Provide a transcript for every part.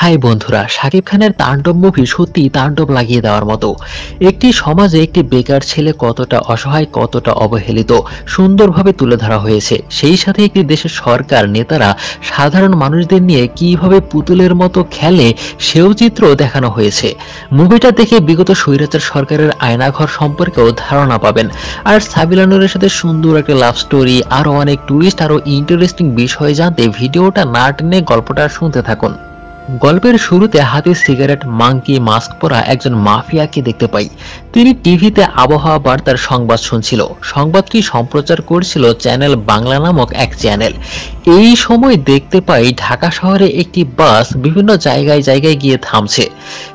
High বন্ধুরা, শাকিব খানের তাণ্ডব মুভি সত্যি তাণ্ডব লাগিয়ে দেওয়ার মতো। একটি সমাজে একটি বেকার ছেলে কতটা অসহায়, কতটা অবহেলিত সুন্দরভাবে তুলে ধরা হয়েছে। সেই সাথে একটি দেশের সরকার নেতারা সাধারণ মানুষদের নিয়ে কিভাবে পুতুলের মতো খেলে সেও চিত্র দেখানো হয়েছে। মুভিটা দেখে বিগত স্বৈরাচার সরকারের আয়নাঘর সম্পর্কেও ধারণা পাবেন। আর সাবিলা নূরের সাথে সুন্দর একটা লাভ স্টোরি, আরো অনেক টুইস্ট, আরো ইন্টারেস্টিং বিষয় জানতে ভিডিওটা না টেনে গল্পটা শুনতে থাকুন। গল্পের শুরুতে হাতে সিগারেট, মাংকি মাস্ক পরা একজন মাফিয়াকে দেখতে পাই। তিনি টিভিতে আবহাওয়া বার্তার সংবাদ শুনছিল। সংবাদটি সম্প্রচার করছিল চ্যানেল বাংলা নামক এক চ্যানেল। এই সময় দেখতে পাই ঢাকা শহরে একটি বাস বিভিন্ন জায়গায় জায়গায় গিয়ে থামছে।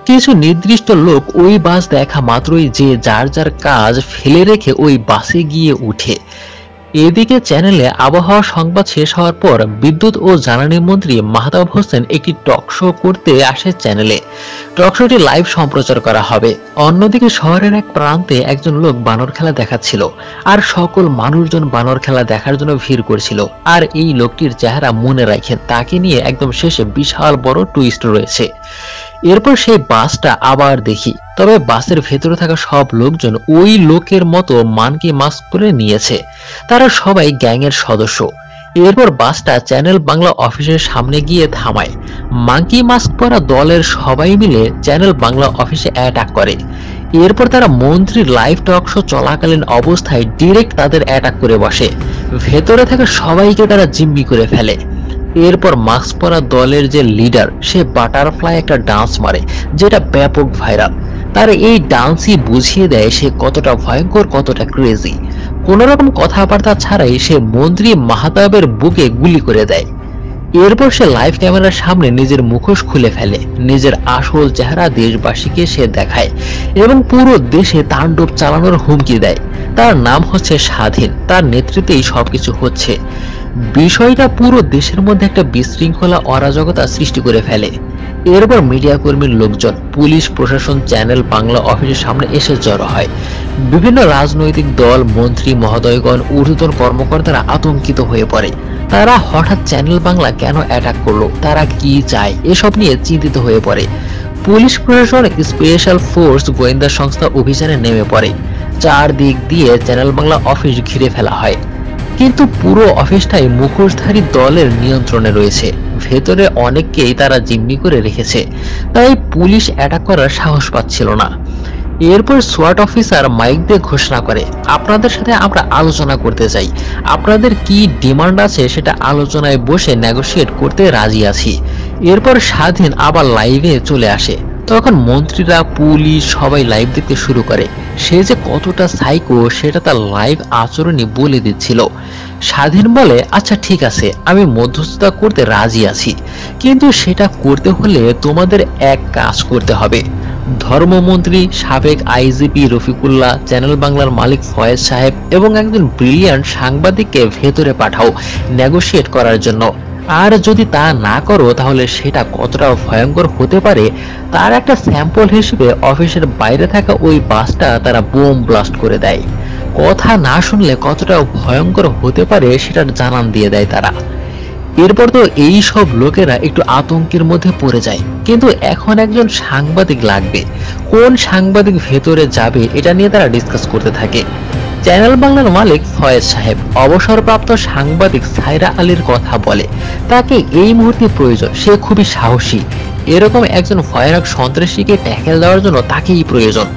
কিছু নির্দিষ্ট লোক ওই বাস দেখা মাত্রই যে যার যার কাজ ফেলে রেখে ওই বাসে গিয়ে উঠে। এদিকে চ্যানেলে আবহাওয়া সংবাদ শেষ হওয়ার পর বিদ্যুৎ ও জ্বালানি মন্ত্রী মাহতাব হোসেন একটি টক শো করতে আসে চ্যানেলে। টক শোটি লাইভ সম্প্রচার করা হবে। অন্যদিকে শহরের এক প্রান্তে একজন লোক বানর খেলা দেখাচ্ছিল, আর সকল মানুষজন বানর খেলা দেখার জন্য ভিড় করছিল। আর এই লোকটির চেহারা মনে রাখেন, তাকে নিয়ে একদম শেষে বিশাল বড় টুইস্ট রয়েছে। এরপর সেই বাসটা আবার দেখি, তবে বাসের ভেতরে থাকা সব লোকজন ওই লোকের মতো মানকি মাস্ক পরে নিয়েছে। তারা সবাই গ্যাংয়ের সদস্য। এরপর বাসটা চ্যানেল বাংলা অফিসের সামনে গিয়ে থামায়। মাঙ্কি মাস্ক পরা দলের সবাই মিলে চ্যানেল বাংলা অফিসে অ্যাটাক করে। এরপর তারা মন্ত্রীর লাইভ টক শো চলাকালীন অবস্থায় ডিরেক্ট তাদের অ্যাটাক করে বসে। ভেতরে থাকা সবাইকে তারা জিম্মি করে ফেলে। এরপর মাস্ক পরা দলের যে লিডার, সে বাটারফ্লাই একটা ডান্স মারে, যেটা ব্যাপক ভাইরাল। তার এই ডান্সই বুঝিয়ে দেয় সে কতটা ভয়ঙ্কর, কতটা ক্রেজি। কোন রকম কথাবার্তা ছাড়াই সে মন্ত্রী মাহতাবের বুকে গুলি করে দেয়। এরপর সে লাইভ ক্যামেরার সামনে নিজের মুখোশ খুলে ফেলে, নিজের আসল চেহারা দেশবাসীকে সে দেখায় এবং পুরো দেশে তাণ্ডব চালানোর হুমকি দেয়। তার নাম হচ্ছে স্বাধীন, তার নেতৃত্বেই সবকিছু হচ্ছে। বিষয়টা পুরো দেশের মধ্যে একটা বিশৃঙ্খলা, অরাজকতা সৃষ্টি করে ফেলে। এরপর মিডিয়া কর্মীর লোকজন, পুলিশ প্রশাসন চ্যানেল বাংলা অফিসের সামনে এসে জড়ো হয়। বিভিন্ন রাজনৈতিক দল, মন্ত্রী মহোদয়গণ, ঊর্ধ্বতন কর্মকর্তারা আতঙ্কিত হয়ে পড়ে। তারা হঠাৎ চ্যানেল বাংলা কেন অ্যাটাক করলো, তারা কি চায়, এসব নিয়ে চিন্তিত হয়ে পড়ে। পুলিশ প্রশাসন, স্পেশাল ফোর্স, গোয়েন্দা সংস্থা অভিযানে নেমে পড়ে। চারদিক দিয়ে চ্যানেল বাংলা অফিস ঘিরে ফেলা হয়, কিন্তু পুরো অফিসটাই মুখোশধারী দলের নিয়ন্ত্রণে রয়েছে। ভেতরে অনেককেই তারা জিম্মি করে রেখেছে, তাই পুলিশ অ্যাটাক করার সাহস পাচ্ছিল না। এরপর সোয়াট অফিসার মাইক দিয়ে ঘোষণা করে, আপনাদের সাথে আমরা আলোচনা করতে চাই, আপনাদের কি ডিমান্ড আছে সেটা আলোচনায় বসে নেগোশিয়েট করতে রাজি আছি। এরপর স্বাধীন আবার লাইভে চলে আসে। তখন মন্ত্রীরা, পুলিশ সবাই লাইভ দেখতে শুরু করে। সে যে কতটা সাইকো সেটা তার লাইভ আচরণই বলে দিচ্ছিল। স্বাধীন বলে, আচ্ছা ঠিক আছে, আমি মধ্যস্থতা করতে রাজি আছি, কিন্তু সেটা করতে হলে তোমাদের এক কাজ করতে হবে। ধর্মমন্ত্রী, সাবেক আইজিপি রফিকুল্লাহ, চ্যানেল বাংলার মালিক ফয়েজ সাহেব এবং একজন ব্রিলিয়ান্ট সাংবাদিককে ভেতরে পাঠাও নেগোশিয়েট করার জন্য। আর যদি তা না করো তাহলে সেটা কতটা ভয়ঙ্কর হতে পারে তার একটা স্যাম্পল হিসেবে অফিসের বাইরে থাকা ওই বাসটা তারা বোম ব্লাস্ট করে দেয়। কথা না শুনলে কতটা ভয়ঙ্কর হতে পারে সেটার জানান দিয়ে দেয় তারা। এরপর তো এই সব লোকেরা একটু আতঙ্কের মধ্যে পড়ে যায়, কিন্তু এখন একজন সাংবাদিক লাগবে। কোন সাংবাদিক ভেতরে যাবে এটা নিয়ে তারা ডিসকাস করতে থাকে। চ্যানেল বাংলার মালিক ফয়েজ সাহেব অবসরপ্রাপ্ত সাংবাদিক সাইরা আলীর কথা বলে, তাকে এই মুহূর্তে প্রয়োজন, সে খুবই সাহসী। এরকম একজন ভয়ানক সন্ত্রাসীকে ট্যাকেল দেওয়ার জন্য তাকেই প্রয়োজন।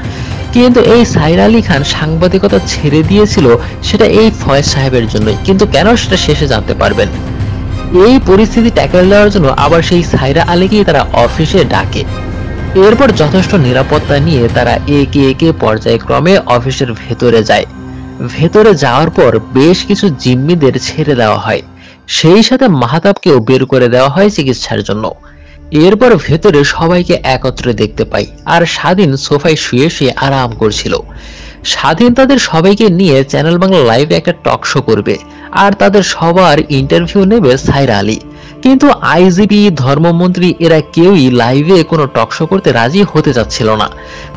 কিন্তু এই সাইরা আলী খান সাংবাদিকতা ছেড়ে দিয়েছিল সেটা এই ফয়েজ সাহেবের জন্যই, কিন্তু কেন সেটা শেষে জানতে পারবেন। এই পরিস্থিতি ট্যাকেল দেওয়ার জন্য আবার সেই সাইরা আলীকেই তারা অফিসে ডাকে। এরপর যথেষ্ট নিরাপত্তা নিয়ে তারা একে একে পর্যায়ক্রমে অফিসের ভেতরে যায়। ভেতরে যাওয়ার পর বেশ কিছু জিম্মিদের ছেড়ে দেওয়া হয়, সেই সাথে মাহতাবকেও বের করে দেওয়া হয় চিকিৎসার জন্য। এরপর ভেতরে সবাইকে একত্রে দেখতে পাই, আর স্বাধীন সোফায় শুয়ে শুয়ে আরাম করছিল। স্বাধীন তাদের সবাইকে নিয়ে চ্যানেল বাংলা লাইভে একটা টক শো করবে, আর তাদের সবার ইন্টারভিউ নেবে সাইরা আলী। কিন্তু আইজিপি, ধর্মমন্ত্রী এরা কেউই লাইভে কোনো টক শো করতে রাজি হতে চাচ্ছিল না,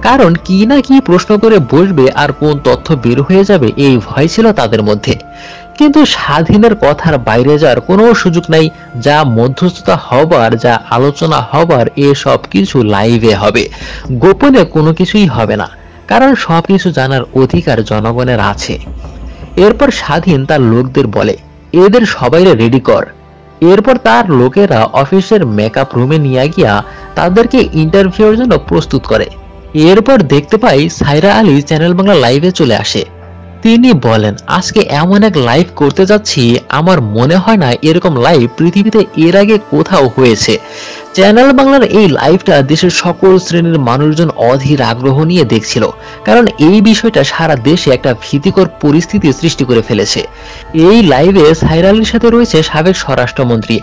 কারণ কি না কি প্রশ্ন করে বসবে আর কোন তথ্য বের হয়ে যাবে এই ভয় ছিল তাদের মধ্যে। কিন্তু স্বাধীনের কথার বাইরে যাওয়ার কোনো সুযোগ নাই। যা মধ্যস্থতা হবার, যা আলোচনা হবার, এসব কিছু লাইভে হবে, গোপনে কোনো কিছুই হবে না, কারণ সবকিছু জানার অধিকার জনগণের আছে। এরপর স্বাধীন তার লোকদের বলে, এদের সবাইরে রেডি কর। এরপর তার লোকেরা অফিসের মেকআপ রুমে নিয়ে গিয়া তাদেরকে ইন্টারভিউর জন্য প্রস্তুত করে। এরপর দেখতে পাই সাইরা আলী চ্যানেল বাংলা লাইভে চলে আসে। তিনি বলেন, আজকে এমন এক লাইভ করতে যাচ্ছি, আমার মনে হয় না এরকম লাইভ পৃথিবীতে এর আগে কোথাও হয়েছে। চ্যানেল বাংলার এই লাইভটা দেশের সকল শ্রেণীর মানুষজন অধীর আগ্রহ নিয়ে দেখছিল, কারণ এই বিষয়টা সারা দেশে একটা ভীতিকর পরিস্থিতি সৃষ্টি করে ফেলেছে। এই লাইভে সাইরা আলীর সাথে রয়েছে সাবেক স্বরাষ্ট্রমন্ত্রী,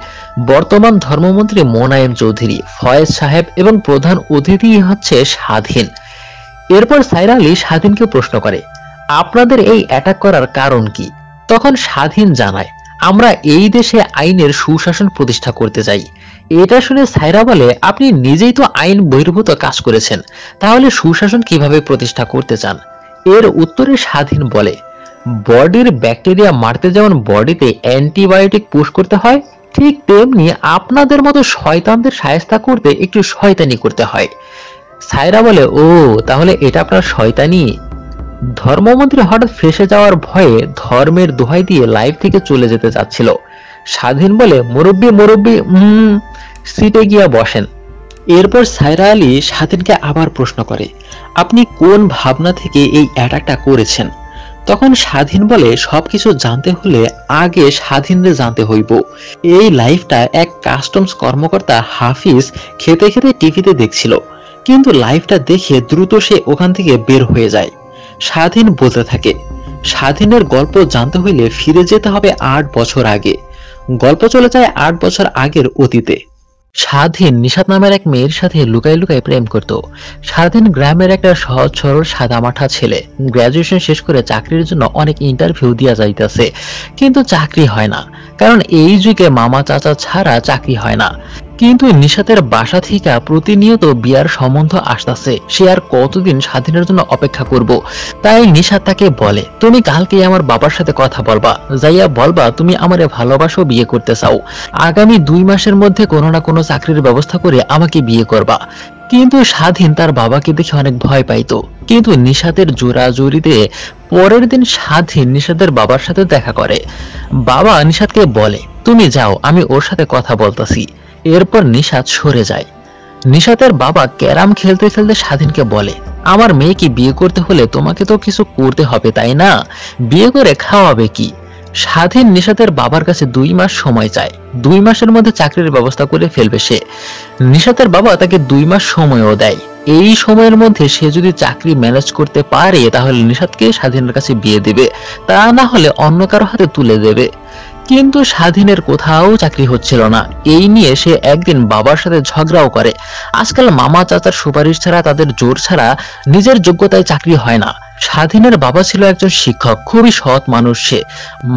বর্তমান ধর্মমন্ত্রী মোনায়েম চৌধুরী, ফয়েজ সাহেব এবং প্রধান অতিথি হচ্ছে স্বাধীন। এরপর সাইরা আলী স্বাধীনকে প্রশ্ন করে, আপনাদের এই অ্যাটাক করার কারণ কি? তখন স্বাধীন জানায়, আমরা এই দেশে আইনের সুশাসন প্রতিষ্ঠা করতে চাই। এটা শুনে সাইরা বলে, আপনি নিজেই তো আইন বহির্ভূত কাজ করেছেন, তাহলে সুশাসন কিভাবে প্রতিষ্ঠা করতে চান? এর উত্তরে স্বাধীন বলে, বডির ব্যাকটেরিয়া মারতে যেমন বডিতে অ্যান্টিবায়োটিক পুশ করতে হয়, ঠিক তেমনি আপনাদের মতো শয়তানদের শায়েস্তা করতে একটু শয়তানি করতে হয়। সাইরা বলে, ও তাহলে এটা আপনার শয়তানি? ধর্মমন্ত্রী হঠাৎ ফেঁসে যাওয়ার ভয়ে ধর্মের দোহাই দিয়ে লাইভ থেকে চলে যেতে চাচ্ছিল। স্বাধীন বলে, মুরব্বি মুরব্বি, সিটে গিয়া বসেন। এরপর সাইরা আলী স্বাধীনকে আবার প্রশ্ন করে, আপনি কোন ভাবনা থেকে এই অ্যাটাকটা করেছেন? তখন স্বাধীন বলে, সবকিছু জানতে হলে আগে স্বাধীনরে জানতে হইব। এই লাইভটা এক কাস্টমস কর্মকর্তা হাফিজ খেতে খেতে টিভিতে দেখছিল, কিন্তু লাইভটা দেখে দ্রুত সে ওখান থেকে বের হয়ে যায়। স্বাধীন বলতে থাকে, স্বাধীনের গল্প জানতে হইলে ফিরে যেতে হবে 8 বছর আগে। গল্প চলে যায় 8 বছর আগের অতীতে। স্বাধীন নিশাত নামের এক মেয়ের সাথে লুকাই লুকাই প্রেম করত। স্বাধীন গ্রামের একটা সহজ সরল সাদামাঠা ছেলে, গ্রাজুয়েশন শেষ করে চাকরির জন্য অনেক ইন্টারভিউ দিয়া যাইতেছে, কিন্তু চাকরি হয় না, কারণ এই যুগে মামা চাচা ছাড়া চাকরি হয় না। কিন্তু নিশাতের বাসা থেকে প্রতিনিয়ত বিয়ার সম্বন্ধ আসতেছে, সে আর কতদিন স্বাধীনের জন্য অপেক্ষা করব। তাই নিশাত তাকে বলে, তুমি কালকে আমার বাবার সাথে কথা বলবা, যাইয়া বলবা তুমি আমারে ভালোবাসো, বিয়ে করতে চাও, আগামী 2 মাসের মধ্যে কোনো না কোনো চাকরির ব্যবস্থা করে আমাকে বিয়ে করবা। কিন্তু স্বাধীন তার বাবাকে দেখে অনেক ভয় পাইতো, কিন্তু নিশাতের জোরাজুরিতে পরের দিন স্বাধীন নিশাতের বাবার সাথে দেখা করে। বাবা নিশাতকে বলে, তুমি যাও, আমি ওর সাথে কথা বলতাছি। এরপর নিশাত সরে যায়। নিশাতের বাবা ক্যারাম খেলতে খেলতে স্বাধীনকে বলে, আমার মেয়েকে বিয়ে করতে হলে তোমাকে তো কিছু করতে হবে, তাই না? বিয়ে করে খাওয়াবে কি? স্বাধীন নিশাতের বাবার কাছে 2 মাস সময় চায়, 2 মাসের মধ্যে চাকরির ব্যবস্থা করে ফেলবে সে। নিশাতের বাবা তাকে 2 মাস সময়ও দেয়। এই সময়ের মধ্যে সে যদি চাকরি ম্যানেজ করতে পারে তাহলে নিশাতকে স্বাধীনের কাছে বিয়ে দেবে, তা না হলে অন্য কারো হাতে তুলে দেবে। কিন্তু স্বাধীনের কোথাও চাকরি হচ্ছিল না। এই নিয়ে সে একদিন বাবার সাথে ঝগড়াও করে। আজকাল মামা চাচার সুপারিশ ছাড়া, তাদের জোর ছাড়া নিজের যোগ্যতায় চাকরি হয় না। স্বাধীনের বাবা ছিল একজন শিক্ষক, খুবই সৎ মানুষ। সে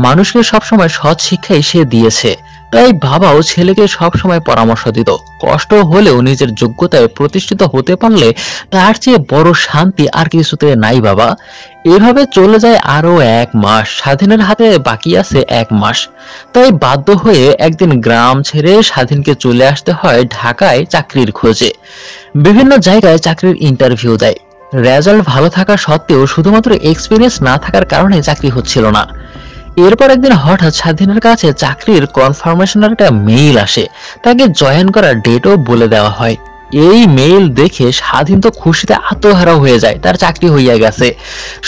মানুষকে সবসময় সৎ শিক্ষাই সে দিয়েছে, তাই বাবাও ছেলেকে সবসময় পরামর্শ দিত, কষ্ট হলেও নিজের যোগ্যতায় প্রতিষ্ঠিত হতে পারলে তার চেয়ে বড় শান্তি আর কিছুতে নাই বাবা। এভাবে চলে যায় আরো 1 মাস। স্বাধীনের হাতে বাকি আছে 1 মাস। তাই বাধ্য হয়ে একদিন গ্রাম ছেড়ে স্বাধীনকে চলে আসতে হয় ঢাকায় চাকরির খোঁজে। বিভিন্ন জায়গায় চাকরির ইন্টারভিউ দেয়। রেজাল্ট ভালো থাকা সত্ত্বেও শুধুমাত্র এক্সপিরিয়েন্স না থাকার কারণে চাকরি হচ্ছিল না। এরপর একদিন হঠাৎ স্বাধীনের কাছে চাকরির কনফার্মেশনের একটা মেইল আসে, তাকে জয়েন করার ডেটও বলে দেওয়া হয়। এই মেইল দেখে স্বাধীন তো খুশিতে আত্মহারা হয়ে যায়, তার চাকরি হইয়া গেছে।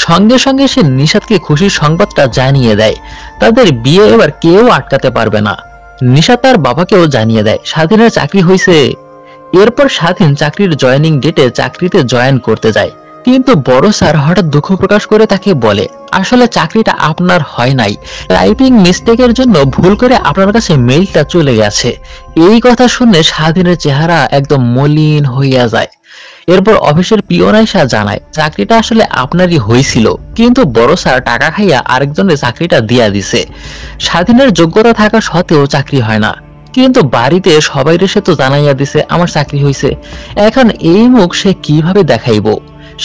সঙ্গে সঙ্গে সে নিশাতকে খুশির সংবাদটা জানিয়ে দেয়। তাদের বিয়ে এবার কেউ আটকাতে পারবে না। নিশাত তার বাবাকেও জানিয়ে দেয় স্বাধীনের চাকরি হয়েছে। এরপর স্বাধীন চাকরির জয়েনিং ডেটে চাকরিতে জয়েন করতে যায়, কিন্তু বড় স্যার হঠাৎ দুঃখ প্রকাশ করে তাকে বলে, আসলে চাকরিটা আপনার হয় নাই, টাইপিং মিস্টেকের জন্য ভুল করে আপনার কাছে মেইলটা চলে গেছে। এই কথা শুনে স্বাধীনের চেহারা একদম মলিন হইয়া যায়। এরপর অফিসের পিয়ন আইসা জানায়, চাকরিটা আসলে আপনারই হয়েছিল, কিন্তু বড় স্যার টাকা খাইয়া আরেকজনের চাকরিটা দিয়া দিছে। স্বাধীনের যোগ্যতা থাকা সত্ত্বেও চাকরি হয় না, কিন্তু বাড়িতে সবাই সে তো জানাইয়া দিছে আমার চাকরি হয়েছে। এখন এই মুখ সে কিভাবে দেখাইব?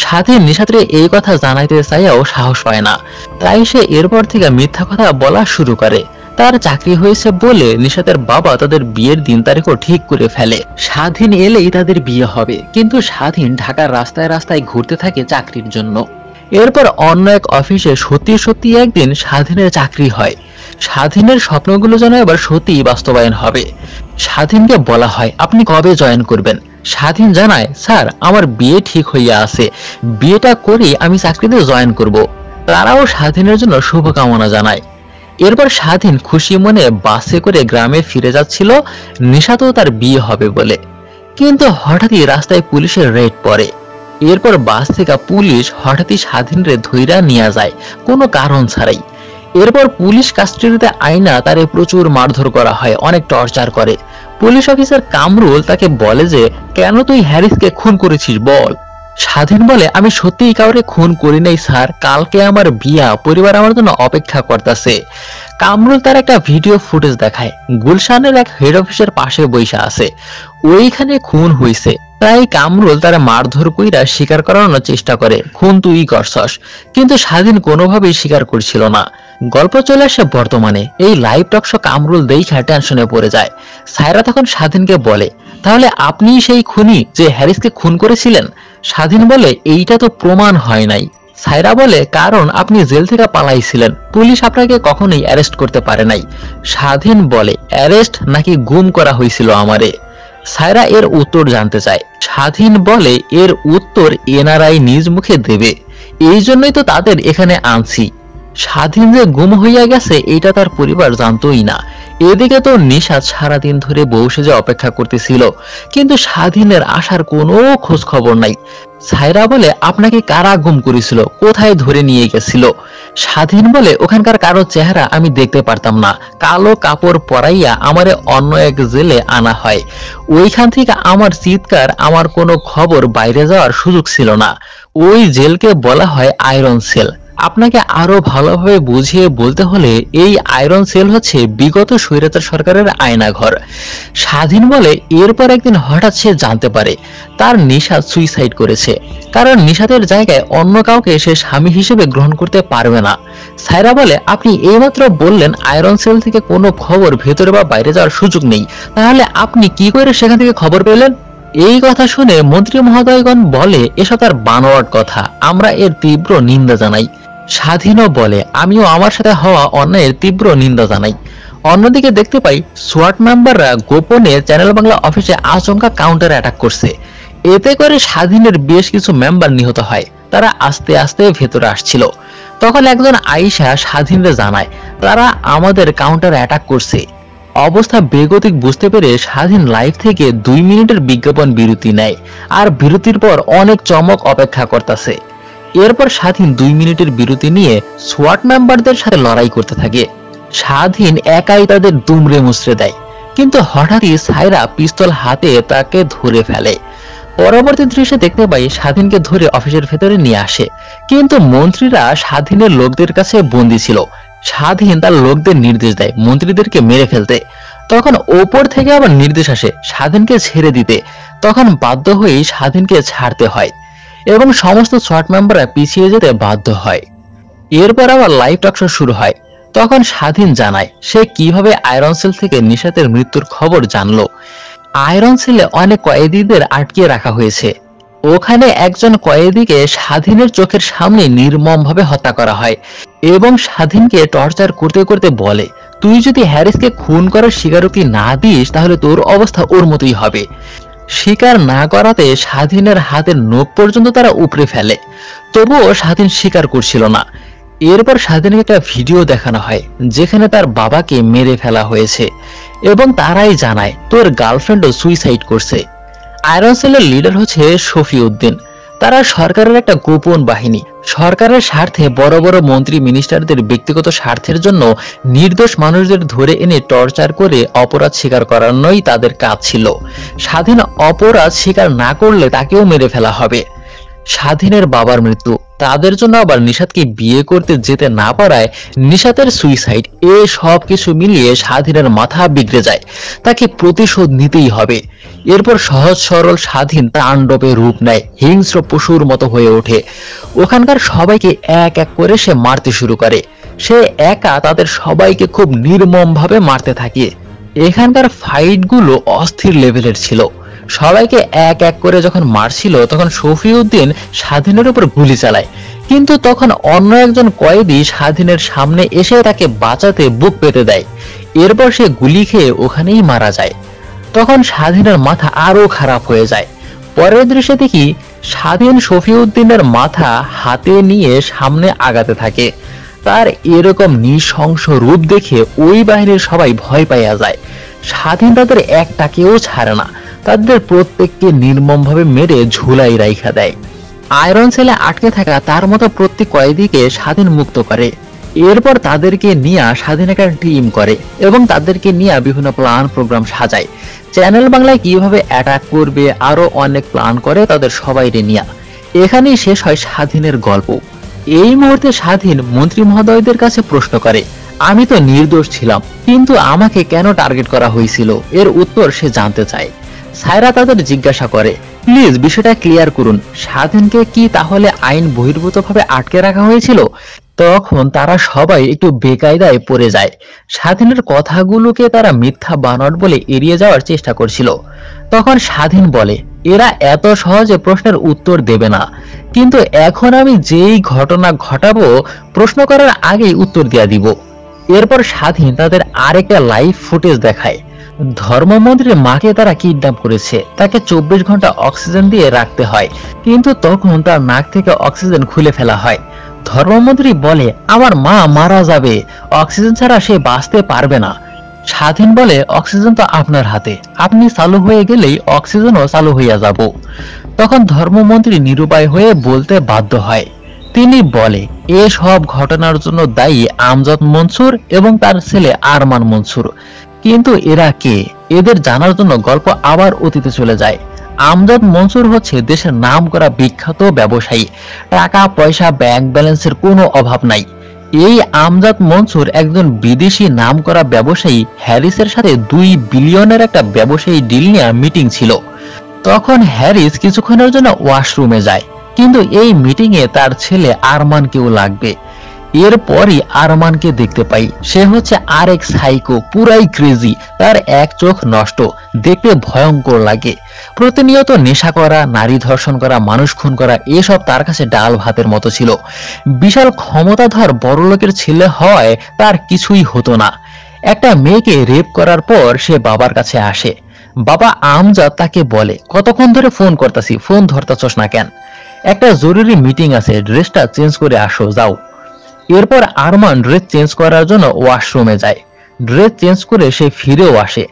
স্বাধীন নিশাতরে এই কথা জানাইতে চাইয়াও সাহস পায় না, তাই সে এরপর থেকে মিথ্যা কথা বলা শুরু করে। তার চাকরি হয়েছে বলে নিশাতের বাবা তাদের বিয়ের দিন তারিখও ঠিক করে ফেলে। স্বাধীন এলেই তাদের বিয়ে হবে, কিন্তু স্বাধীন ঢাকার রাস্তায় রাস্তায় ঘুরতে থাকে চাকরির জন্য। এরপর অন্য এক অফিসে সত্যি সত্যি একদিন স্বাধীনের চাকরি হয়। স্বাধীনের স্বপ্নগুলো যেন এবার সত্যি বাস্তবায়ন হবে। স্বাধীনকে বলা হয়, আপনি কবে জয়েন করবেন? স্বাধীন জানায়, স্যার আমার বিয়ে ঠিক হইয়া আছে, বিয়েটা করেই আমি চাকরিতে জয়েন করব। তারাও স্বাধীনের জন্য শুভকামনা জানায়। এরপর স্বাধীন খুশি মনে বাসে করে গ্রামে ফিরে যাচ্ছিল, নিশাতেও তার বিয়ে হবে বলে। কিন্তু হঠাৎই রাস্তায় পুলিশের রেড পড়ে। এরপর বাস থেকে পুলিশ হঠাৎই স্বাধীনরে ধইরা নিয়ে যায় কোনো কারণ ছাড়াই। এরপর পুলিশ কাস্টডিতে আইনা তারে প্রচুর মারধর করা হয়, অনেক টর্চার করে। পুলিশ অফিসার কামরুল তাকে বলে যে, কেন তুই হ্যারিসকে খুন করেছিস বল। স্বাধীন বলে, আমি সত্যিই কাউরে খুন করি নাই স্যার, কালকে আমার বিয়া, পরিবার আমার জন্য অপেক্ষা করতেছে। কামরুল তার একটা ভিডিও ফুটেজ দেখায়, গুলশানের এক হেড অফিসের পাশে বৈশা আছে, ওইখানে খুন হইছে। তাই কামরুল তারা মারধর কইরা স্বীকার করানোর চেষ্টা করে, খুন তুই করছস। কিন্তু স্বাধীন কোনোভাবেই স্বীকার করছিল না। গল্প চলে আসে বর্তমানে। এই লাইভ টকশো কামরুল দেখা টেনশনে পড়ে যায়। সায়রা তখন স্বাধীনকে বলে, তাহলে আপনিই সেই খুনি যে হ্যারিসকে খুন করেছিলেন? স্বাধীন বলে, এইটা তো প্রমাণ হয় নাই। সায়রা বলে, কারণ আপনি জেল থেকে পালাইছিলেন, পুলিশ আপনাকে কখনোই অ্যারেস্ট করতে পারে নাই। স্বাধীন বলে, অ্যারেস্ট নাকি গুম করা হয়েছিল আমারে? সায়রা এর উত্তর জানতে চায়। স্বাধীন বলে, এর উত্তর এনআরআই নিজ মুখে দেবে, এই জন্যই তো তাদের এখানে আনছি। স্বাধীন যে গুম হইয়া গেছে এটা তার পরিবার জানতোই না। এদিকে তো নিশাত সারাদিন ধরে বউ সেজে অপেক্ষা করতেছিল, কিন্তু স্বাধীনের আসার কোনো খোঁজ খবর নাই। সায়রা বলে, আপনাকে কারা গুম করেছিল, কোথায় ধরে নিয়ে গেছিল? স্বাধীন বলে, ওখানকার কারো চেহারা আমি দেখতে পারতাম না, কালো কাপড় পরাইয়া আমারে অন্য এক জেলে আনা হয়। ওইখান থেকে আমার চিৎকার, আমার কোনো খবর বাইরে যাওয়ার সুযোগ ছিল না। ওই জেলকে বলা হয় আয়রন সেল। আপনাকে আরো ভালোভাবে বুঝিয়ে বলতে হলে এই আয়রন সেল হচ্ছে বিগত স্বৈরাচার সরকারের আয়নাঘর। স্বাধীন বলে, এরপর একদিন হঠাৎ সে জানতে পারে তার নিশাত সুইসাইড করেছে, কারণ নিশাতের জায়গায় অন্য কাউকে সে স্বামী হিসেবে গ্রহণ করতে পারবে না। সায়রা বলে, আপনি এইমাত্র বললেন আয়রন সেল থেকে কোনো খবর ভেতরে বা বাইরে যাওয়ার সুযোগ নেই, তাহলে আপনি কি করে সেখান থেকে খবর পেলেন? এই কথা শুনে মন্ত্রী মহোদয়গণ বলে, এসব তার বানোয়াট কথা, আমরা এর তীব্র নিন্দা জানাই। স্বাধীনও বলে, আমিও আমার সাথে হওয়া অন্যায়ের তীব্র নিন্দা জানাই। অন্যদিকে দেখতে পাই সোয়াট মেম্বাররা গোপনে চ্যানেল বাংলা অফিসে আচমকা কাউন্টার অ্যাটাক করছে। এতে করে স্বাধীনের বেশ কিছু মেম্বার নিহত হয়। তারা আস্তে আস্তে ভেতরে আসছিল। তখন একজন আয়েশা স্বাধীনরে জানায়, তারা আমাদের কাউন্টার অ্যাটাক করছে। অবস্থা বেগতিক বুঝতে পেরে স্বাধীন লাইভ থেকে 2 মিনিটের বিজ্ঞাপন বিরতি নেয়, আর বিরতির পর অনেক চমক অপেক্ষা করতেছে। এরপর স্বাধীন 2 মিনিটের বিরতি নিয়ে সোয়াট মেম্বারদের সাথে লড়াই করতে থাকে। স্বাধীন একাই তাদের দুমড়ে মুচড়ে দেয়, কিন্তু হঠাৎই সায়রা পিস্তল হাতে তাকে ধরে ফেলে। পরবর্তী দৃশ্যে দেখতে পাই স্বাধীনকে ধরে অফিসের ভেতরে নিয়ে আসে, কিন্তু মন্ত্রীরা স্বাধীনের লোকদের কাছে বন্দী ছিল। স্বাধীন তার লোকদের নির্দেশ দেয় মন্ত্রীদেরকে মেরে ফেলতে। তখন ওপর থেকে আবার নির্দেশ আসে স্বাধীনকে ছেড়ে দিতে। তখন বাধ্য হয়েই স্বাধীনকে ছাড়তে হয় এবং সমস্ত সোয়াট মেম্বাররা পিছিয়ে যেতে বাধ্য হয়। এরপর আবার লাইভ টকশো শুরু হয়। তখন স্বাধীন জানায় সে কিভাবে আয়রন সেল থেকে নিশাতের মৃত্যুর খবর জানলো। আয়রন সেলে অনেক কয়েদিদের আটকিয়ে রাখা হয়েছে। ওখানে একজন কয়েদিকে স্বাধীনের চোখের সামনে নির্মমভাবে হত্যা করা হয় এবং স্বাধীনকে টর্চার করতে করতে বলে, তুই যদি হ্যারিসকে খুন করার স্বীকারোক্তি না দিস তাহলে তোর অবস্থা ওর মতোই হবে। স্বীকার না করাতে স্বাধীনের হাতের নখ পর্যন্ত তারা উপড়ে ফেলে, তবুও স্বাধীন স্বীকার করছিল না। এরপর স্বাধীনকে একটা ভিডিও দেখানো হয় যেখানে তার বাবাকে মেরে ফেলা হয়েছে এবং তারাই জানায় তোর গার্লফ্রেন্ডও সুইসাইড করছে। আয়রন সেলের লিডার হচ্ছে শফিউদ্দিন। তারা সরকারের একটা গোপন বাহিনী। সরকারের স্বার্থে বড় বড় মন্ত্রী মিনিস্টারদের ব্যক্তিগত স্বার্থের জন্য নির্দোষ মানুষদের ধরে এনে টর্চার করে অপরাধ স্বীকার করানোই তাদের কাজ ছিল। স্বাধীন অপরাধ স্বীকার না করলে তাকেও মেরে ফেলা হবে। স্বাধীনের বাবার মৃত্যু, তাদের জন্য আবার নিশাতকে বিয়ে করতে যেতে না পারায় নিশাতের সুইসাইড, এ সব কিছু মিলিয়ে স্বাধীনের মাথা বিগড়ে যায়। তাকে প্রতিশোধ নিতেই হবে। এরপর সহজ সরল স্বাধীন তাণ্ডবে রূপ নেয়, হিংস্র পশুর মতো হয়ে ওঠে। ওখানকার সবাইকে এক এক করে সে মারতে শুরু করে। সে একা তাদের সবাইকে খুব নির্মম ভাবে মারতে থাকে। এখানকার ফাইটগুলো অস্থির লেভেলের ছিল। সবাইকে এক এক করে যখন মারছিল তখন শফিউদ্দিন স্বাধীনের উপর গুলি চালায়, কিন্তু তখন অন্য একজন কয়েদি স্বাধীনের সামনে এসে তাকে বাঁচাতে বুক পেতে দেয়। এরপর সে গুলি খেয়ে ওখানেই মারা যায়। তখন স্বাধীনের মাথা আরো খারাপ হয়ে যায়। পরের দৃশ্যে দেখি স্বাধীন শফিউদ্দিনের মাথা হাতে নিয়ে সামনে আগাতে থাকে। তার এরকম নৃশংস রূপ দেখে ওই বাহিনীর সবাই ভয় পাইয়া যায়। স্বাধীন তাদের একটাকেও ছাড়ে না, তাদের প্রত্যেককে নির্মমভাবে মেরে ঝুলাই রাইখা দেয়। আয়রন সেলে আটকে থাকা তার মতো প্রত্যেক কয়েদিকে স্বাধীন মুক্ত করে। এরপর তাদেরকে নিয়ে স্বাধীন একটা টিম করে এবং তাদেরকে নিয়ে বিভিন্ন প্ল্যান প্রোগ্রাম সাজায়। চ্যানেল বাংলায় কিভাবে অ্যাটাক করবে আরো অনেক প্ল্যান করে তাদের সবাইকে নিয়ে। এখানেই শেষ হয় স্বাধীনের গল্প। এই মুহূর্তে স্বাধীন মন্ত্রী মহোদয়দের কাছে প্রশ্ন করে, আমি তো নির্দোষ ছিলাম, কিন্তু আমাকে কেন টার্গেট করা হয়েছিল? এর উত্তর সে জানতে চায়। সায়রা তাদের জিজ্ঞাসা করে, প্লিজ বিষয়টা ক্লিয়ার করুন, স্বাধীনকে কি তাহলে আইন বহির্ভূতভাবে আটকে রাখা হয়েছিল? তখন তারা সবাই একটু বেকায়দায় পড়ে যায়। স্বাধীনের কথাগুলোকে তারা মিথ্যা বানোয়াট বলে এড়িয়ে যাওয়ার চেষ্টা করছিল। তখন স্বাধীন বলে, এরা এত সহজে প্রশ্নের উত্তর দেবে না, কিন্তু এখন আমি যেই ঘটনা ঘটাবো প্রশ্ন করার আগেই উত্তর দেয়া দিব। এরপর স্বাধীন তাদের আরেকটা লাইভ ফুটেজ দেখায়। ধর্মমন্ত্রীর মাকে তারা কিডন্যাপ করেছে, তাকে 24 ঘন্টা অক্সিজেন দিয়ে রাখতে হয়, কিন্তু তখন তার নাক থেকে অক্সিজেন খুলে ফেলা হয়। ধর্মমন্ত্রী বলে, আমার মা মারা যাবে, অক্সিজেন ছাড়া সে বাঁচতে পারবে না। স্বাধীন বলে, অক্সিজেন তো আপনার হাতে, আপনি চালু হয়ে গেলেই অক্সিজেনও চালু হইয়া যাব। তখন ধর্মমন্ত্রী নিরুপায় হয়ে বলতে বাধ্য হয়। তিনি বলে, এ সব ঘটনার জন্য দায়ী আমজাদ মনসুর এবং তার ছেলে আরমান মনসুর। কিন্তু এরা কে? এদের জানার জন্য গল্প আবার অতীতে চলে যায়। আমজাদ মনসুর হচ্ছে দেশের নামকরা বিখ্যাত ব্যবসায়ী, টাকা পয়সা ব্যাংক ব্যালেন্সের কোনো অভাব নাই। এই আমজাদ মনসুর একজন বিদেশি নামকরা ব্যবসায়ী, হ্যারিসের সাথে 2 বিলিয়নের একটা ব্যবসায়ী ডিল নিয়ে মিটিং ছিল। তখন হ্যারিস কিছুক্ষণের জন্য ওয়াশরুমে যায়, কিন্তু এই মিটিং এ তার ছেলে আরমানকেও লাগবে। এরপরই আরমানকে দেখতে পাই। সে হচ্ছে আরেক সাইকো, পুরাই ক্রেজি, তার এক চোখ নষ্ট, দেখতে ভয়ঙ্কর লাগে। প্রতিনিয়ত নেশা করা, নারী ধর্ষণ করা, মানুষ খুন করা, এসব তার কাছে ডাল ভাতের মতো ছিল। বিশাল ক্ষমতাধর বড়লোকের ছেলে হয় তার কিছুই হতো না। একটা মেয়েকে রেপ করার পর সে বাবার কাছে আসে। বাবা আমজাদ তাকে বলে, কতক্ষণ ধরে ফোন করতেছি, ফোন ধরতেছস না কেন? একটা জরুরি মিটিং আছে, ড্রেসটা চেঞ্জ করে আসো, যাও। এরপর আরমান ড্রেস চেঞ্জ করার জন্য ওয়াশরুমে যায়। ড্রেস চেঞ্জ করে সে ফিরেও আসে,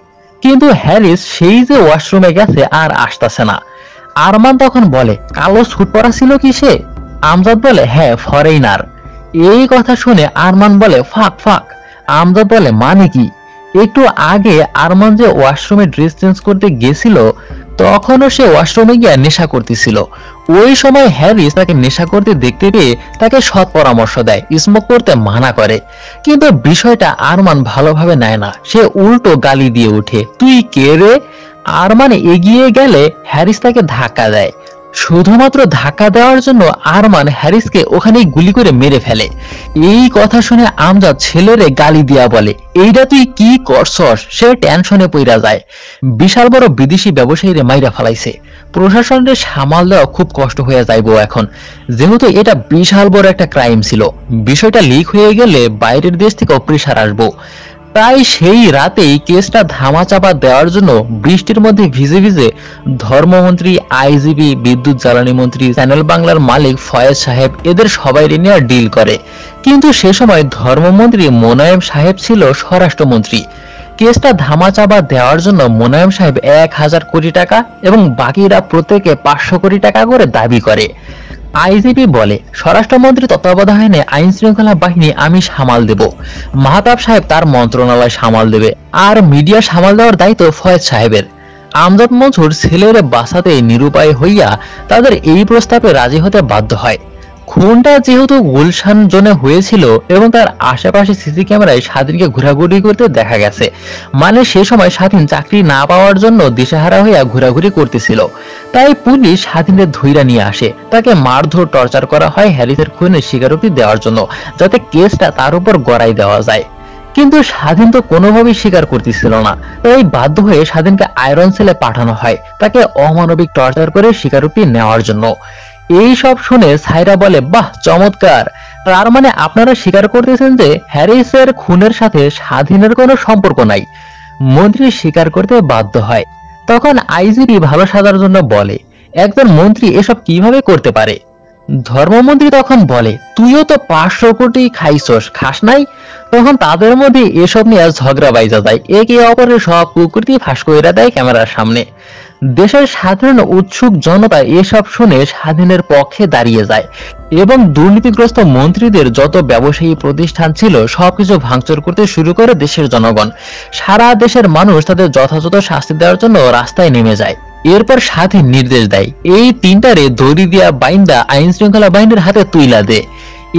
কিন্তু হ্যারিস সেই যে ওয়াশরুমে গেছে আর আসতেছে না। আরমান তখন বলে, কালো স্যুট পরা ছিল কি সে? আমজাদ বলে, হ্যাঁ, ফরেইনার। এই কথা শুনে আরমান বলে, ফাক ফাক। আমজাদ বলে, মানে কি? একটু আগে আরমান যে ওয়াশরুমে ড্রেস চেঞ্জ করতে গেছিল তখনও সে ওয়াশরুমে গিয়ে নেশা করতেছিল। ওই সময় হ্যারিস তাকে নেশা করতে দেখতে পেয়ে তাকে সৎ পরামর্শ দেয়, স্মোক করতে মানা করে। কিন্তু বিষয়টা আরমান ভালোভাবে নেয় না, সে উল্টো গালি দিয়ে ওঠে, তুই কে রে? আরমান এগিয়ে গেলে হ্যারিস তাকে ধাক্কা দেয়। শুধুমাত্র ধাক্কা দেওয়ার জন্য আরমান হ্যারিসকে ওখানেই গুলি করে মেরে ফেলে। এই কথা শুনে আমজাদ ছেলেরে গালি দিয়া বলে, এইটা তুই কি করছস? সে টেনশনে পইরা যায়। বিশাল বড় বিদেশি ব্যবসায়ীরে মাইরা ফেলাইছে, প্রশাসনের সামাল দেওয়া খুব কষ্ট হয়ে যাইবো এখন, যেহেতু এটা বিশাল বড় একটা ক্রাইম ছিল। বিষয়টা লিক হয়ে গেলে বাইরের দেশ থেকে প্রেসার আসবো। তাই সেই রাতেই কেসটা ধামাচাপা দেওয়ার জন্য বৃষ্টির মধ্যে ভিজে ভিজে ধর্মমন্ত্রী, আইজিপি, বিদ্যুৎ জ্বালানি মন্ত্রী, চ্যানেল বাংলার মালিক ফয়েজ সাহেব এদের সবাই নিয়ে ডিল করে। কিন্তু সে সময় ধর্মমন্ত্রী মোনায়েম সাহেব ছিল স্বরাষ্ট্রমন্ত্রী। কেসটা ধামাচাপা দেওয়ার জন্য মোনায়েম সাহেব 1000 কোটি টাকা এবং বাকিরা প্রত্যেকে 500 কোটি টাকা করে দাবি করে। আইজিপি বলে, স্বরাষ্ট্রমন্ত্রী তত্ত্বাবধানে আইন শৃঙ্খলা বাহিনী আমি সামাল দেব, মাহতাব সাহেব তার মন্ত্রণালয় সামাল দেবে, আর মিডিয়া সামাল দেওয়ার দায়িত্ব ফয়েজ সাহেবের। আমজাদ মনসুর ছেলের বাঁচাতে নিরুপায় হইয়া তাদের এই প্রস্তাবে রাজি হতে বাধ্য হয়। খুনটা যেহেতু গুলশান জোনে হয়েছিল এবং তার আশেপাশে সিসি ক্যামেরায় স্বাধীনকে ঘোরাঘুরি করতে দেখা গেছে, মানে সে সময় স্বাধীন চাকরি না পাওয়ার জন্য দিশেহারা হইয়া ঘোরাঘুরি করতেছিল। তাই পুলিশ স্বাধীনের ধইরা নিয়ে আসে, তাকে মারধর টর্চার করা হয় হ্যারিসের খুনের স্বীকারোক্তি দেওয়ার জন্য, যাতে কেসটা তার উপর গড়াই দেওয়া যায়। কিন্তু স্বাধীন তো কোনোভাবেই স্বীকার করতেছিল না, তাই বাধ্য হয়ে স্বাধীনকে আয়রন সেলে পাঠানো হয় তাকে অমানবিক টর্চার করে স্বীকারোক্তি নেওয়ার জন্য। এই সব শুনে সাইরা বলে, বাহ চমৎকার, তার মানে আপনারা স্বীকার করতেছেন যে হ্যারিসের খুনের সাথে স্বাধীনের কোনো সম্পর্ক নাই। মন্ত্রী স্বীকার করতে বাধ্য হয়। তখন আইজিপি ভালো সাজার জন্য বলে, একজন মন্ত্রী এসব কিভাবে করতে পারে? ধর্মমন্ত্রী তখন বলে, তুইও তো 500 কোটি খাইছস, খাস নাই? তখন তাদের মধ্যে এসব নিয়ে ঝগড়া বাইজা যায়, একে অপরের সব কুকৃতি ফাঁস কইরা দেয় ক্যামেরার সামনে। দেশের সাধারণ উৎসুক জনতা এসব শুনে স্বাধীনের পক্ষে দাঁড়িয়ে যায় এবং দুর্নীতিগ্রস্ত মন্ত্রীদের যত ব্যবসায়ী প্রতিষ্ঠান ছিল সবকিছু ভাঙচুর করতে শুরু করে দেশের জনগণ। সারা দেশের মানুষ তাদের যথাযথ শাস্তি দেওয়ার জন্য রাস্তায় নেমে যায়। এরপর স্বাধীন নির্দেশ দেয়, এই তিনটারে দড়ি দিয়া বাইন্দা আইন শৃঙ্খলা বাহিনীর হাতে তুইলা দে।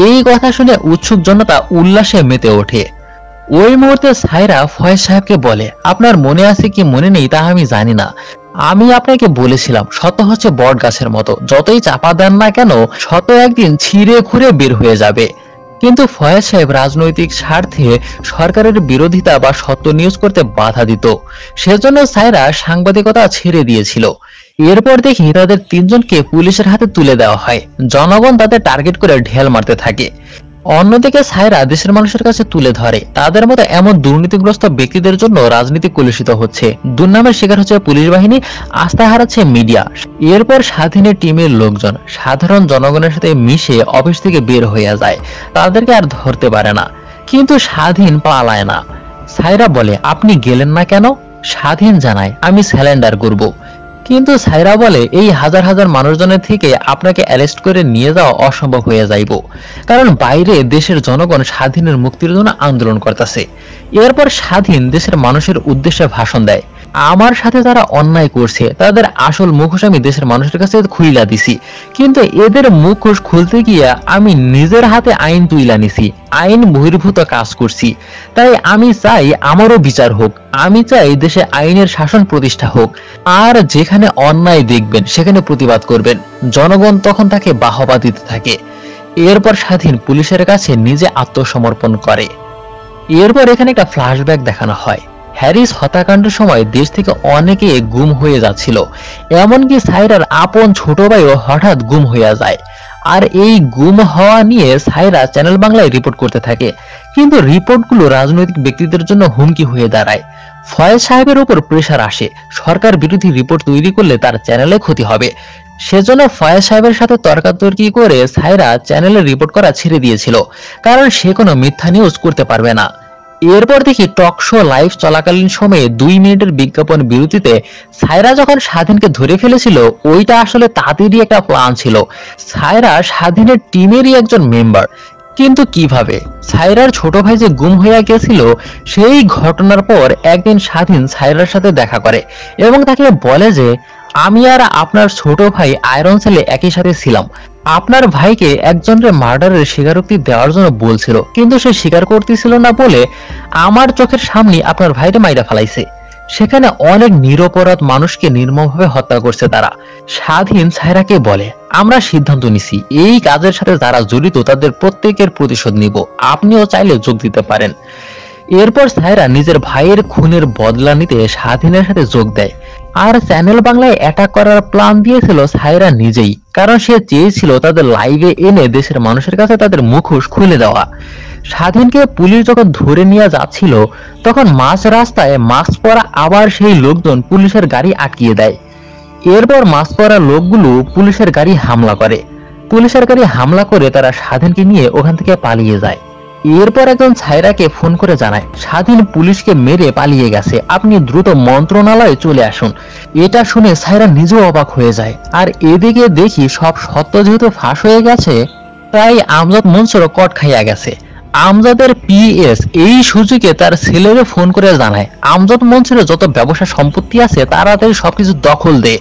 এই কথা শুনে উৎসুক জনতা উল্লাসে মেতে ওঠে। ওই মুহূর্তে সাইরা ফয়েজ সাহেবকে বলে, আপনার মনে আছে কি মনে নেই তা আমি জানি না, আমি আপনাকে বলেছিলাম সত্য হচ্ছে বট গাছের মতো, যতই চাপা দেন না কেন সত্য একদিন ছিঁড়ে খুঁড়ে বের হয়ে যাবে। কিন্তু ফয়েজ সাহেব রাজনৈতিক স্বার্থে সরকারের বিরোধিতা বা সত্য নিউজ করতে বাধা দিত, সেজন্য সাইরা সাংবাদিকতা ছেড়ে দিয়েছিল। এরপর দেখি তাদের তিনজনকে পুলিশের হাতে তুলে দেওয়া হয়, জনগণ তাদের টার্গেট করে ঢেল মারতে থাকে। অন্যদিকে সাইরা দেশের মানুষের কাছে তুলে ধরে তাদের মতো এমন দুর্নীতিগ্রস্ত ব্যক্তিদের জন্য রাজনীতি কলুষিত হচ্ছে, দুর্নামের শিকার হচ্ছে পুলিশ বাহিনী, আস্থা হারাচ্ছে মিডিয়া। এরপর স্বাধীনের টিমের লোকজন সাধারণ জনগণের সাথে মিশে অফিস থেকে বের হয়ে যায়, তাদেরকে আর ধরতে পারে না। কিন্তু স্বাধীন পালায় না। সাইরা বলে, আপনি গেলেন না কেন? স্বাধীন জানায়, আমি স্যালেন্ডার করব। কিন্তু সাইরা বলে, এই হাজার হাজার মানুষজনের থেকে আপনাকে অ্যারেস্ট করে নিয়ে যাওয়া অসম্ভব হয়ে যাইব, কারণ বাইরে দেশের জনগণ স্বাধীনের মুক্তির জন্য আন্দোলন করতেছে। এরপর স্বাধীন দেশের মানুষের উদ্দেশ্যে ভাষণ দেয়, আমার সাথে যারা অন্যায় করছে তাদের আসল মুখোশ আমি দেশের মানুষের কাছে খুইলা দিছি, কিন্তু এদের মুখোশ খুলতে গিয়ে আমি নিজের হাতে আইন তুইলা নিছি, আইন বহির্ভূত কাজ করছি। তাই আমি চাই আমারও বিচার হোক, আমি চাই দেশে আইনের শাসন প্রতিষ্ঠা হোক, আর যেখানে অন্যায় দেখবেন সেখানে প্রতিবাদ করবেন। জনগণ তখন তাকে বাহবা দিতে থাকে। এরপর স্বাধীন পুলিশের কাছে নিজে আত্মসমর্পণ করে। এরপর এখানে একটা ফ্ল্যাশব্যাক দেখানো হয়। হ্যারিস হত্যাকাণ্ডের সময় দেশ থেকে অনেকে গুম হয়ে যাচ্ছিল, এমনকি সাইরার আপন ছোট ভাইও হঠাৎ গুম হয়ে যায়। আর এই গুম হওয়া নিয়ে সাইরা চ্যানেল বাংলায় রিপোর্ট করতে থাকে, কিন্তু রিপোর্টগুলো রাজনৈতিক ব্যক্তিদের জন্য হুমকি হয়ে দাঁড়ায়। ফয়েজ সাহেবের উপর প্রেসার আসে, সরকার বিরোধী রিপোর্ট তৈরি করলে তার চ্যানেলে ক্ষতি হবে। সেজন্য ফয়েজ সাহেবের সাথে তর্কাতর্কি করে সাইরা চ্যানেলে রিপোর্ট করা ছেড়ে দিয়েছিল, কারণ সে কোনো মিথ্যা নিউজ করতে পারবে না। এরপর দেখি টক শো লাইভ চলাকালীন সময়ে 2 মিনিটের বিজ্ঞাপন বিরতিতে সাইরা যখন স্বাধীনকে ধরে ফেলেছিল, ওইটা আসলে তাদেরই একটা প্ল্যান ছিল। সাইরা স্বাধীনের টিমেরই একজন মেম্বার, কিন্তু কিভাবে? সাইরার ছোট ভাই যে গুম হয়ে গেছিল, সেই ঘটনার পর একদিন স্বাধীন সাইরার সাথে দেখা করে এবং তাকে বলে যে, আমি আর আপনার ছোট ভাই আয়রন সেলে একই সাথে ছিলাম, আপনার ভাইকে একজনের মার্ডারের স্বীকারোক্তি দেওয়ার জন্য বলছিল, কিন্তু সে স্বীকার করতেছিল না বলে আমার চোখের সামনে আপনার ভাইকে মাইরা ফেলাইছে। সেখানে অনেক নিরপরাধ মানুষকে নির্মমভাবে হত্যা করছে তারা। স্বাধীন সাইরাকে বলে, আমরা সিদ্ধান্ত নিছি এই কাজের সাথে যারা জড়িত তাদের প্রত্যেকের প্রতিশোধ নিব, আপনিও চাইলে যোগ দিতে পারেন। এরপর সাইরা নিজের ভাইয়ের খুনের বদলা নিতে স্বাধীনের সাথে যোগ দেয়। আর চ্যানেল বাংলায় অ্যাটাক করার প্ল্যান দিয়েছিল সাইরা নিজেই, কারণ সে চেয়েছিল তাদের লাইভে এনে দেশের মানুষের কাছে তাদের মুখোশ খুলে দেওয়া। স্বাধীনকে পুলিশ যখন ধরে নিয়ে যাচ্ছিল, তখন মাঝ রাস্তায় মাস্ক পরা আবার সেই লোকজন পুলিশের গাড়ি আটকিয়ে দেয়। এরপর মাস্ক পরা লোকগুলো পুলিশের গাড়ি হামলা করে। পুলিশের গাড়ি হামলা করে তারা স্বাধীনকে নিয়ে ওখান থেকে পালিয়ে যায়। এরপর একজন সাইরাকে ফোন করে জানায়, স্বাধীন পুলিশকে মেরে পালিয়ে গেছে, আপনি দ্রুত মন্ত্রণালয়ে চলে আসুন। এটা শুনে সাইরা নিজেও অবাক হয়ে যায়। আর এদিকে দেখি সব সত্য যেহেতু ফাঁস হয়ে গেছে, তাই আমজাদ মনসুরও কট খাইয়া গেছে। আমজাদের পিএস এই সুযোগে তার ছেলেরে ফোন করে জানায় আমজাদ মনসুরের যত ব্যবসা সম্পত্তি আছে তাড়াতাড়ি সবকিছু দখল দে।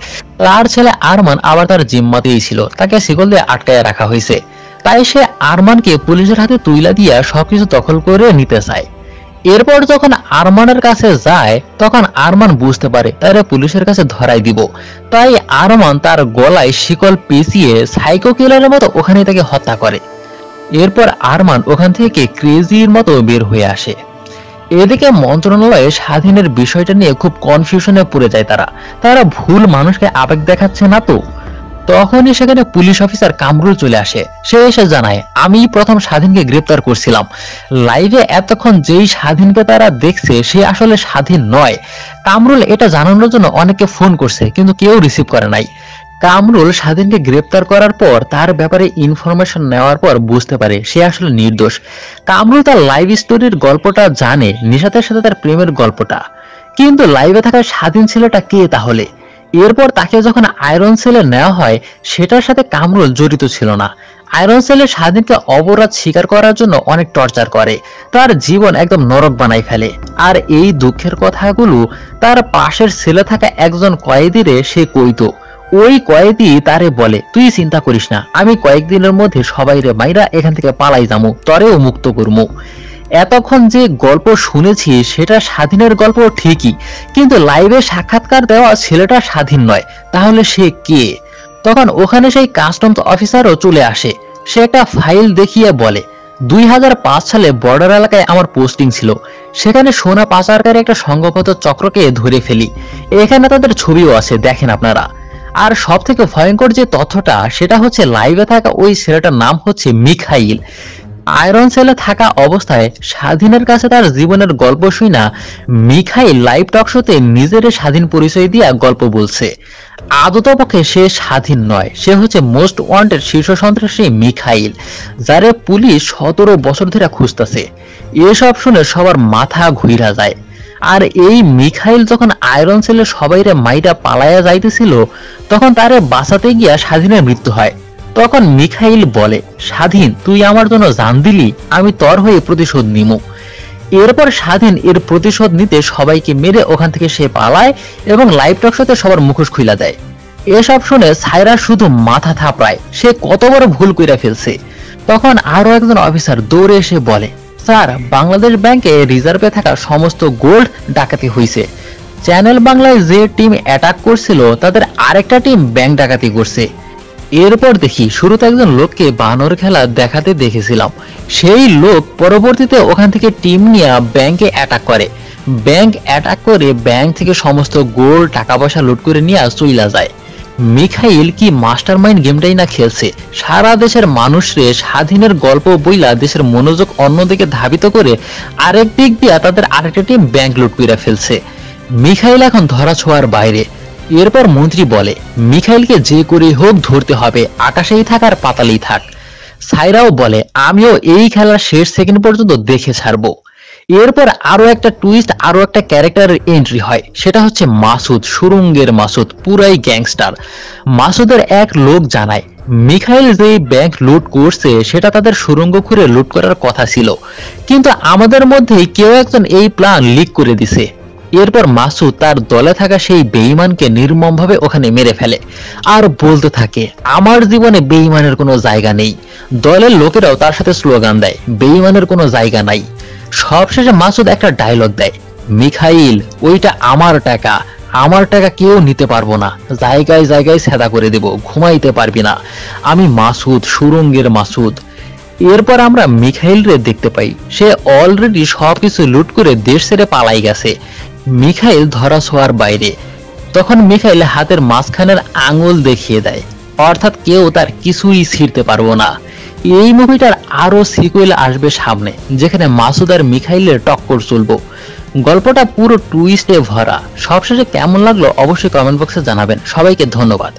তার ছেলে আরমান আবার তার জিম্মাতেই ছিল, তাকে শিকল দিয়ে আটকায় রাখা হয়েছে। তাই সে আরমানকে পুলিশের হাতে তুইলা দিয়া সবকিছু দখল করে নিতে চায়। এরপর যখন আরমানের কাছে যায় তখন আরমান বুঝতে পারে তারা পুলিশের কাছে ধরাই দিব। তাই আরমান তার গলায় শিকল পেঁচিয়ে সাইকো কিলারের মতো ওখানে তাকে হত্যা করে। এরপর আরমান ওখান থেকে ক্রেজির মতো বের হয়ে আসে। এদিকে মন্ত্রণালয়ে স্বাধীনের বিষয়টা নিয়ে খুব কনফিউশনে পড়ে যায় তারা ভুল মানুষকে আবেগ দেখাচ্ছে না তো। তখনই সেখানে পুলিশ অফিসার কামরুল চলে আসে। সে এসে জানায় আমি প্রথম স্বাধীনকে গ্রেপ্তার করছিলাম। লাইভে এতক্ষণ যেই স্বাধীনকে তারা দেখছে সে আসলে স্বাধীন নয়। কামরুল এটা জানানোর জন্য অনেকে ফোন করছে কিন্তু কেউ রিসিভ করে নাই। কামরুল স্বাধীনকে গ্রেপ্তার করার পর তার ব্যাপারে ইনফরমেশন নেওয়ার পর বুঝতে পারে সে আসলে নির্দোষ। কামরুল তার লাইভ স্টোরির গল্পটা জানে, নিশাতের সাথে তার প্রেমের গল্পটা, কিন্তু লাইভে থাকা স্বাধীন ছেলেটা কে তাহলে? এরপর তাকে যখন আয়রন সেলে নেওয়া হয় সেটার সাথে কামরুল জড়িত ছিল না। আয়রন সেলে স্বাধীনকে অপরাধ স্বীকার করার জন্য অনেক টর্চার করে, তার জীবন একদম নরক বানাই ফেলে। আর এই দুঃখের কথাগুলো তার পাশের সেলে থাকা একজন কয়েদিরে সে কইতো। ওই কয়েদি তারে বলে তুই চিন্তা করিস না, আমি কয়েকদিনের মধ্যে সবাইরে মাইরা এখান থেকে পালাই যামু, তরেও মুক্ত করমু। এতক্ষণ যে গল্প শুনেছি সেটা স্বাধীনের গল্প ঠিকই, কিন্তু লাইভে সাক্ষাৎকার দেওয়া ছেলেটা স্বাধীন নয়, তাহলে সে কে? তখন ওখানে সেই কাস্টমস অফিসারও চলে আসে। সে একটা ফাইল দেখিয়ে বলে 2005 সালে বর্ডার এলাকায় আমার পোস্টিং ছিল, সেখানে সোনা পাচারকারী একটা সংঘবদ্ধ চক্রকে ধরে ফেলি। এখানে তাদের ছবিও আছে, দেখেন আপনারা। আর সব থেকে ভয়ঙ্কর যে তথ্যটা সেটা হচ্ছে লাইভে থাকা ওই ছেলেটার নাম হচ্ছে মিখাইল। আয়রন সেলে থাকা অবস্থায় স্বাধীনের কাছে তার জীবনের গল্প শুনা মিখাইল লাইভ টক শোতে নিজের স্বাধীন পরিচয় দিয়া গল্প বলছে। আদতপক্ষে সে স্বাধীন নয়, সে হচ্ছে মোস্ট ওয়ান্টেড শীর্ষ সন্ত্রাসী মিখাইল, যারে পুলিশ 17 বছর ধরে খুঁজতেছে। এসব শুনে সবার মাথা ঘুরা যায়। আর এই মিখাইল যখন আয়রন সেলে সবাইরে মাইরা পালায়া যাইতেছিল তখন তারে বাঁচাতে গিয়া স্বাধীনের মৃত্যু হয়। তখন মিখাইল বলে স্বাধীন তুই আমার জন্য জান দিলি, আমি তোর হয়ে প্রতিশোধ নিমু। এরপর স্বাধীন এর প্রতিশোধ নিতে সবাইকে মেরে ওখান থেকে সে পালায় এবং লাইভ টক শোতে সবার মুখোশ খুইলা দেয়। এসব শুনে সায়রা শুধু মাথা থাপড়ায়, সে কত বড় ভুল কইরা ফেলছে। তখন আরো একজন অফিসার দৌড়ে এসে বলে স্যার, বাংলাদেশ ব্যাংকে রিজার্ভে থাকা সমস্ত গোল্ড ডাকাতি হয়েছে। চ্যানেল বাংলায় যে টিম অ্যাটাক করছিল তাদের আরেকটা টিম ব্যাংক ডাকাতি করছে। এরপর দেখি শুরুতে একজন লোককে বানর খেলা দেখাতে দেখেছিলাম, সেই লোক পরবর্তীতে ওখান থেকে টিম নিয়ে ব্যাংকে অ্যাটাক করে। ব্যাংক অ্যাটাক করে ব্যাংক থেকে সমস্ত গোল্ড টাকা পয়সা লুট করে নিয়ে চইলা যায়। মিখাইল কি মাস্টারমাইন্ড গেমটাই না খেলছে, সারা দেশের মানুষরে স্বাধীনের গল্প বইলা দেশের মনোযোগ অন্যদিকে ধাবিত করে আরেক দিক দিয়া তাদের আরেকটা টিম ব্যাংক লুট করে ফেলছে। মিখাইল এখন ধরা ছোঁয়ার বাইরে। এরপর মন্ত্রী বলে মিখাইলকে যে করে হোক ধরতে হবে, আকাশেই থাক আর পাতালেই থাক। সাইরাও বলে আমিও এই খেলার শেষ সেকেন্ড পর্যন্ত দেখে ছাড়বো। এরপর আরো একটা টুইস্ট, আরো একটা ক্যারেক্টারের এন্ট্রি হয়, সেটা হচ্ছে মাসুদ, সুরঙ্গের মাসুদ, পুরাই গ্যাংস্টার। মাসুদের এক লোক জানায় মিখাইল যে ব্যাংক লুট করছে সেটা তাদের সুরঙ্গ খুঁড়ে লুট করার কথা ছিল, কিন্তু আমাদের মধ্যে কেউ একজন এই প্ল্যান লিক করে দিছে। এরপর মাসুদ তার দলে থাকা সেই বেঈমানকে নির্মমভাবে ওখানে মেরে ফেলে আর বলতে থাকে আমার জীবনে বেঈমানের কোনো জায়গা নেই। দলের লোকেরাও তার সাথে স্লোগান দেয় বেঈমানের কোনো জায়গা নাই। সবশেষে মাসুদ একটা ডায়লগ দেয় মিখাইল ওইটা আমার টাকা, আমার টাকা কেউ নিতে পারবো না, জায়গায় জায়গায় সেদা করে দেব, ঘুমাইতে পারবি না, আমি মাসুদ, সুরঙ্গের মাসুদ। এরপর আমরা মিখাইল রে দেখতে পাই, সে অলরেডি সবকিছু লুট করে দেশ ছেড়ে পালাই গেছে। মিখাইল ধরা ছোঁয়ার বাইরে। তখন মিখাইল হাতের মাঝখানের আঙুল দেখিয়ে দেয়, অর্থাৎ কেউ তার কিছুই ছিঁড়তে পারবো না। এই মুভিটার আরো সিকুয়েল আসবে সামনে, যেখানে মাসুদ আর মিখাইলের টক্কর চলবো। গল্পটা পুরো টুইস্টে ভরা। সবশেষে কেমন লাগলো অবশ্যই কমেন্ট বক্সে জানাবেন। সবাইকে ধন্যবাদ।